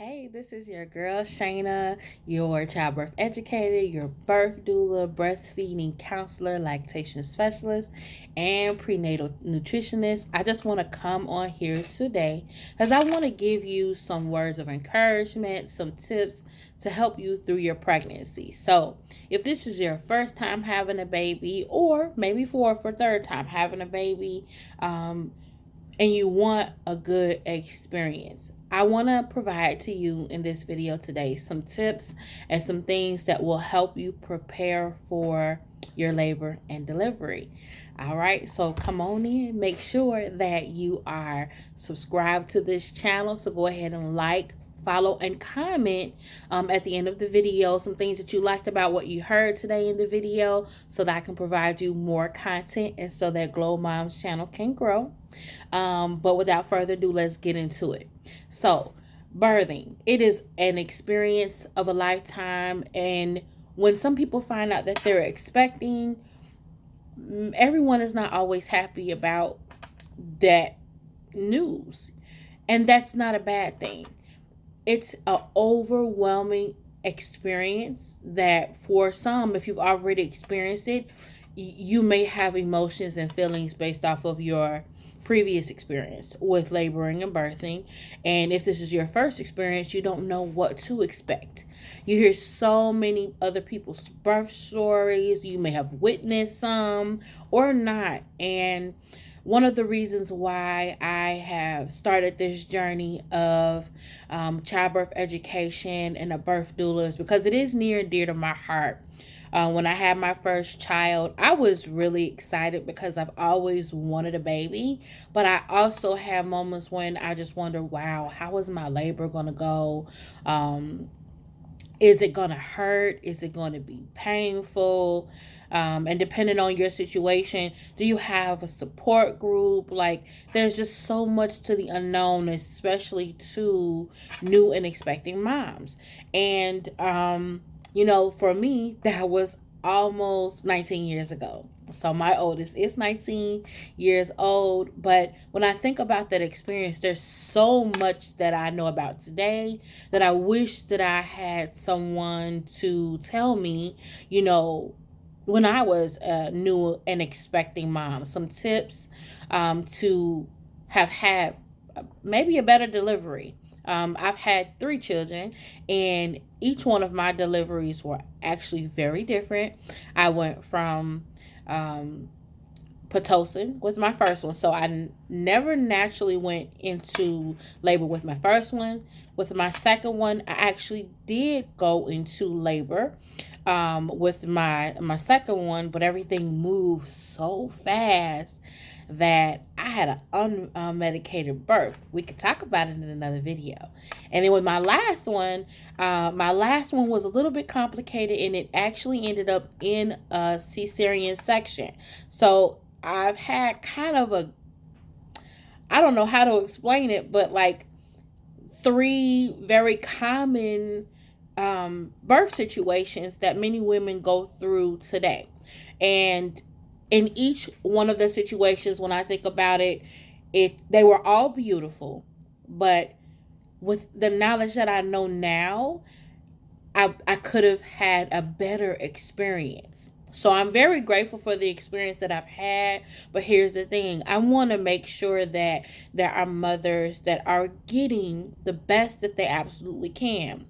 Hey, this is your girl Shayna, your childbirth educator, your birth doula, breastfeeding counselor, lactation specialist, and prenatal nutritionist. I just want to come on here today because I want to give you some words of encouragement, some tips to help you through your pregnancy. So, if this is your first time having a baby, or maybe fourth or third time having a baby, and you want a good experience, I want to provide to you in this video today some tips and some things that will help you prepare for your labor and delivery. All right, so come on in. Make sure that you are subscribed to this channel. So go ahead and like, follow, and comment at the end of the video some things that you liked about what you heard today in the video, so that I can provide you more content and so that Gleaux Mom's channel can grow. But without further ado, let's get into it. So, birthing, it is an experience of a lifetime. And when some people find out that they're expecting, everyone is not always happy about that news. And that's not a bad thing. It's an overwhelming experience that for some, if you've already experienced it, you may have emotions and feelings based off of your previous experience with laboring and birthing. And if this is your first experience, you don't know what to expect. You hear so many other people's birth stories. You may have witnessed some or not. And one of the reasons why I have started this journey of childbirth education and a birth doula is because it is near and dear to my heart. When I had my first child, I was really excited because I've always wanted a baby, but I also had moments when I just wonder, wow, how is my labor going to go? Is it going to hurt? Is it going to be painful? And depending on your situation, do you have a support group? Like, there's just so much to the unknown, especially to new and expecting moms. And, for me, that was almost 19 years ago. So my oldest is 19 years old. But when I think about that experience, there's so much that I know about today that I wish that I had someone to tell me, when I was a new and expecting mom, some tips to have had maybe a better delivery. I've had 3 children, and each one of my deliveries were actually very different. I went from Pitocin with my first one, so I never naturally went into labor with my first one. With my second one, I actually did go into labor with my second one, but everything moved so fast that I had an unmedicated birth. We could talk about it in another video. And then with my last one was a little bit complicated, and it actually ended up in a cesarean section. So I've had kind of I don't know how to explain it, but like 3 very common birth situations that many women go through today. And in each one of the situations, when I think about it, they were all beautiful, but with the knowledge that I know now, I could have had a better experience. So I'm very grateful for the experience that I've had. But here's the thing. I want to make sure that there are mothers that are getting the best that they absolutely can.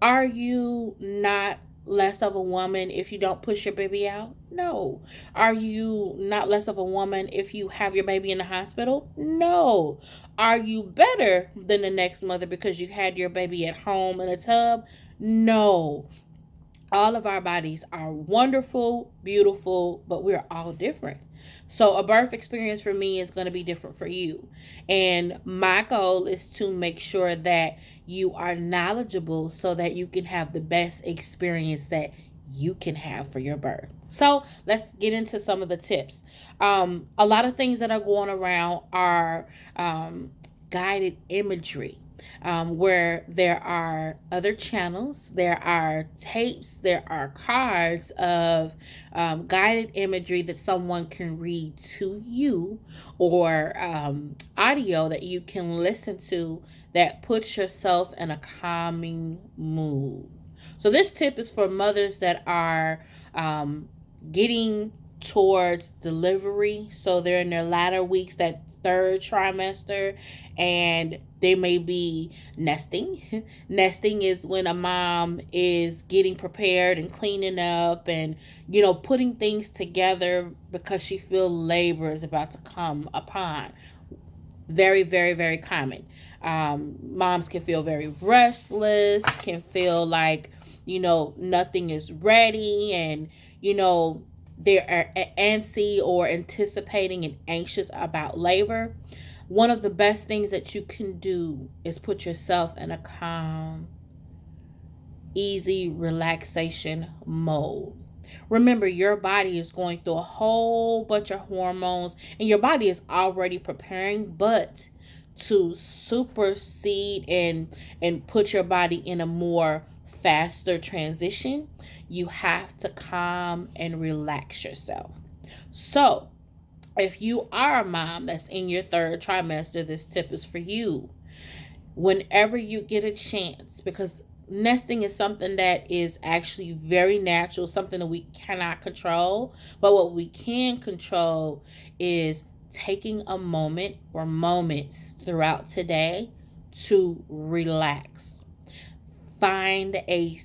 Are you not less of a woman if you don't push your baby out? No. Are you not less of a woman if you have your baby in the hospital? No. Are you better than the next mother because you had your baby at home in a tub? No. All of our bodies are wonderful, beautiful, but we're all different. So a birth experience for me is going to be different for you. And my goal is to make sure that you are knowledgeable so that you can have the best experience that you can have for your birth. So let's get into some of the tips. A lot of things that are going around are guided imagery. Where there are other channels, there are tapes, there are cards of guided imagery that someone can read to you, or audio that you can listen to that puts yourself in a calming mood. So this tip is for mothers that are getting towards delivery. So they're in their latter weeks, that third trimester, and they may be nesting. Nesting is when a mom is getting prepared and cleaning up and, putting things together because she feels labor is about to come upon. Very, very, very common. Moms can feel very restless, can feel like, nothing is ready, and, they're antsy or anticipating and anxious about labor. One of the best things that you can do is put yourself in a calm, easy relaxation mode. Remember, your body is going through a whole bunch of hormones, and your body is already preparing, but to supersede and put your body in a more faster transition, you have to calm and relax yourself. So if you are a mom that's in your third trimester, this tip is for you. Whenever you get a chance, because nesting is something that is actually very natural, something that we cannot control. But what we can control is taking a moment or moments throughout today to relax. Find a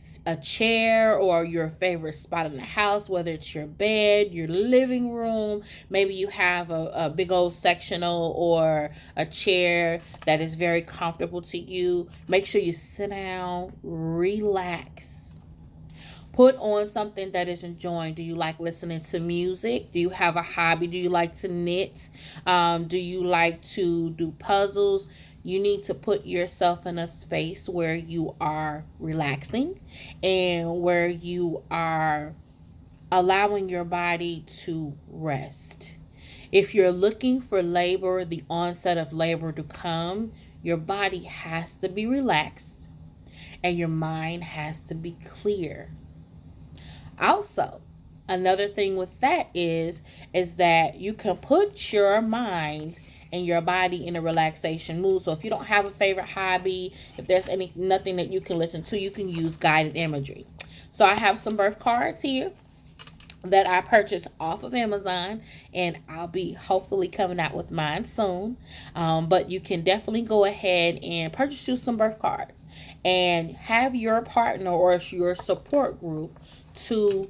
chair or your favorite spot in the house, whether it's your bed, your living room. Maybe you have a big old sectional or a chair that is very comfortable to you. Make sure you sit down, relax. Put on something that is enjoying. Do you like listening to music? Do you have a hobby? Do you like to knit? Do you like to do puzzles? You need to put yourself in a space where you are relaxing and where you are allowing your body to rest. If you're looking for labor, the onset of labor to come, your body has to be relaxed and your mind has to be clear. Also, another thing with that is that you can put your mind and your body in a relaxation mood. So if you don't have a favorite hobby, if there's nothing that you can listen to, you can use guided imagery. So I have some birth cards here that I purchased off of Amazon, and I'll be hopefully coming out with mine soon. But you can definitely go ahead and purchase you some birth cards and have your partner or your support group to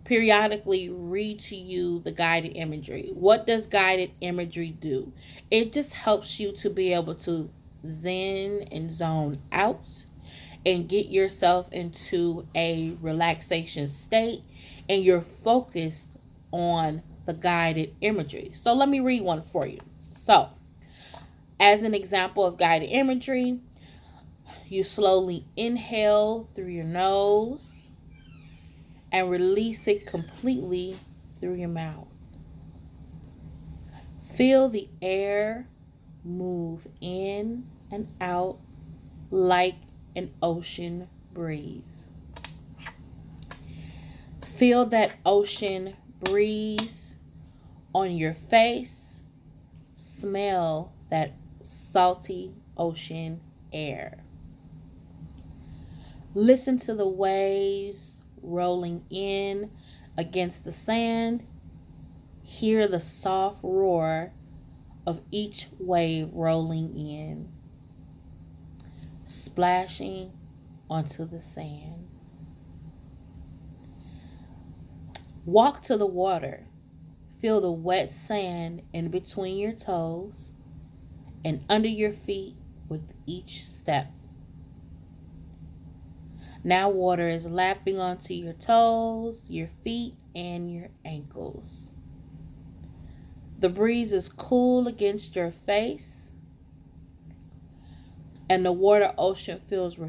periodically read to you the guided imagery. What does guided imagery do? It just helps you to be able to zen and zone out and get yourself into a relaxation state, and you're focused on the guided imagery. So let me read one for you. So, as an example of guided imagery, you slowly inhale through your nose and release it completely through your mouth. Feel the air move in and out like an ocean breeze. Feel that ocean breeze on your face. Smell that salty ocean air. Listen to the waves rolling in against the sand. Hear the soft roar of each wave rolling in, splashing onto the sand. Walk to the water. Feel the wet sand in between your toes and under your feet with each step. Now water is lapping onto your toes, your feet, and your ankles. The breeze is cool against your face, and the water ocean feels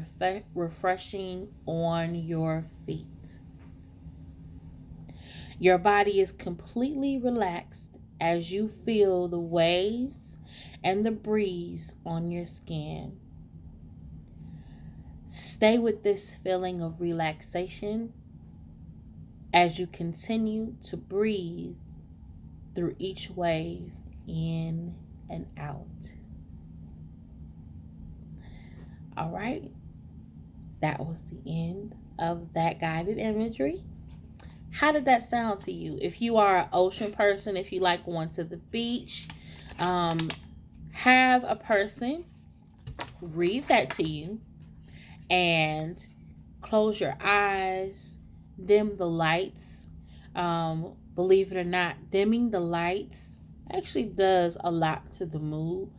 refreshing on your feet. Your body is completely relaxed as you feel the waves and the breeze on your skin. Stay with this feeling of relaxation as you continue to breathe through each wave in and out. All right. That was the end of that guided imagery. How did that sound to you? If you are an ocean person, if you like going to the beach, have a person read that to you and close your eyes, dim the lights. Believe it or not, dimming the lights actually does a lot to the mood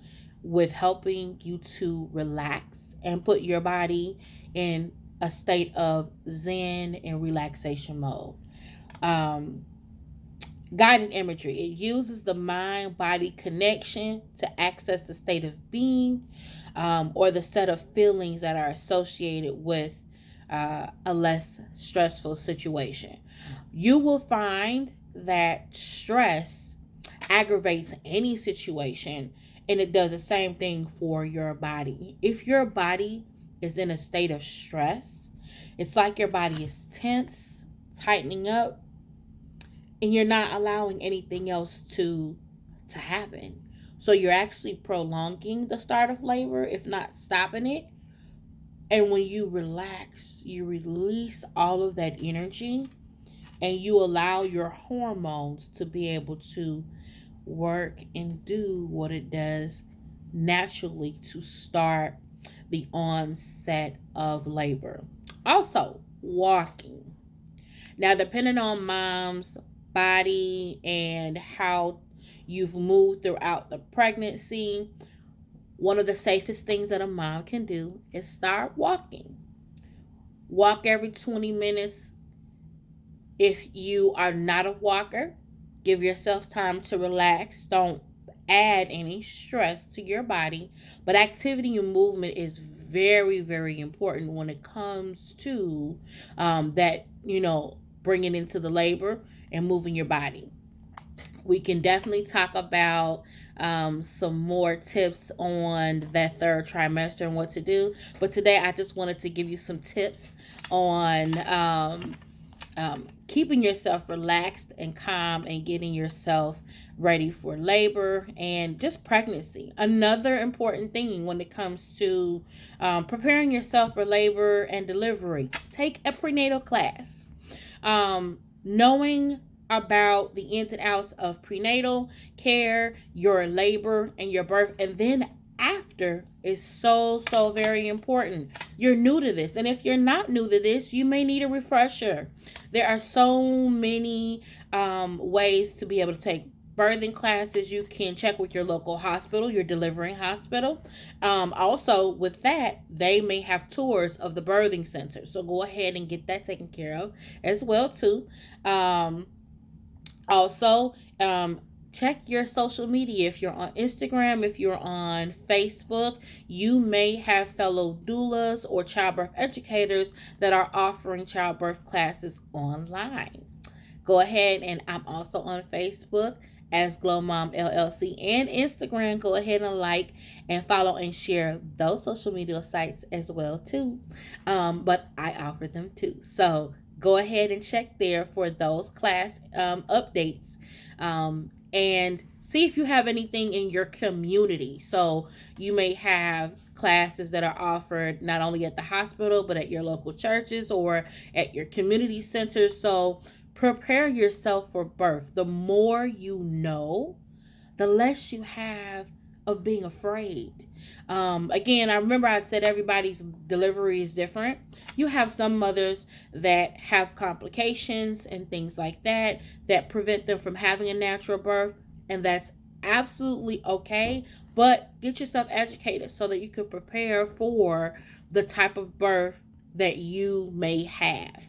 with helping you to relax and put your body in a state of zen and relaxation mode. Um, Guided imagery. It uses the mind-body connection to access the state of being, or the set of feelings that are associated with a less stressful situation. You will find that stress aggravates any situation, and it does the same thing for your body. If your body is in a state of stress, it's like your body is tense, tightening up, and you're not allowing anything else to happen. So you're actually prolonging the start of labor, if not stopping it. And when you relax, you release all of that energy and you allow your hormones to be able to work and do what it does naturally to start the onset of labor. Also, walking. Now, depending on mom's body and how you've moved throughout the pregnancy, one of the safest things that a mom can do is start walking. Walk every 20 minutes. If you are not a walker, give yourself time to relax. Don't add any stress to your body. But activity and movement is very, very important when it comes to that, bringing into the labor and moving your body. We can definitely talk about some more tips on that third trimester and what to do. But today I just wanted to give you some tips on keeping yourself relaxed and calm and getting yourself ready for labor and just pregnancy. Another important thing when it comes to preparing yourself for labor and delivery, take a prenatal class. Knowing about the ins and outs of prenatal care, your labor, and your birth, and then after is so very important. You're new to this, and if you're not new to this, you may need a refresher. There are so many ways to be able to take birthing classes. You can check with your local hospital, your delivering hospital. Also, with that, they may have tours of the birthing center, so go ahead and get that taken care of as well too. Also, check your social media. If you're on Instagram, if you're on Facebook, you may have fellow doulas or childbirth educators that are offering childbirth classes online. Go ahead, and I'm also on Facebook as Gleaux Mom LLC, and Instagram. Go ahead and like and follow and share those social media sites as well too. But I offer them too. So go ahead and check there for those class updates, and see if you have anything in your community. So you may have classes that are offered not only at the hospital but at your local churches or at your community centers. So prepare yourself for birth. The more you know, the less you have of being afraid. Again, I remember I said everybody's delivery is different. You have some mothers that have complications and things like that that prevent them from having a natural birth, and that's absolutely okay. But get yourself educated so that you can prepare for the type of birth that you may have.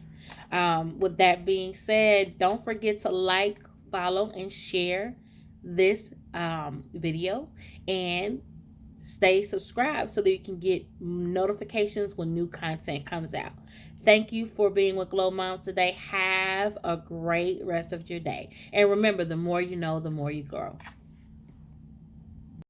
With that being said, don't forget to like, follow, and share this video, and stay subscribed so that you can get notifications when new content comes out. Thank you for being with Gleaux Mom today. Have a great rest of your day. And remember, the more you know, the more you grow.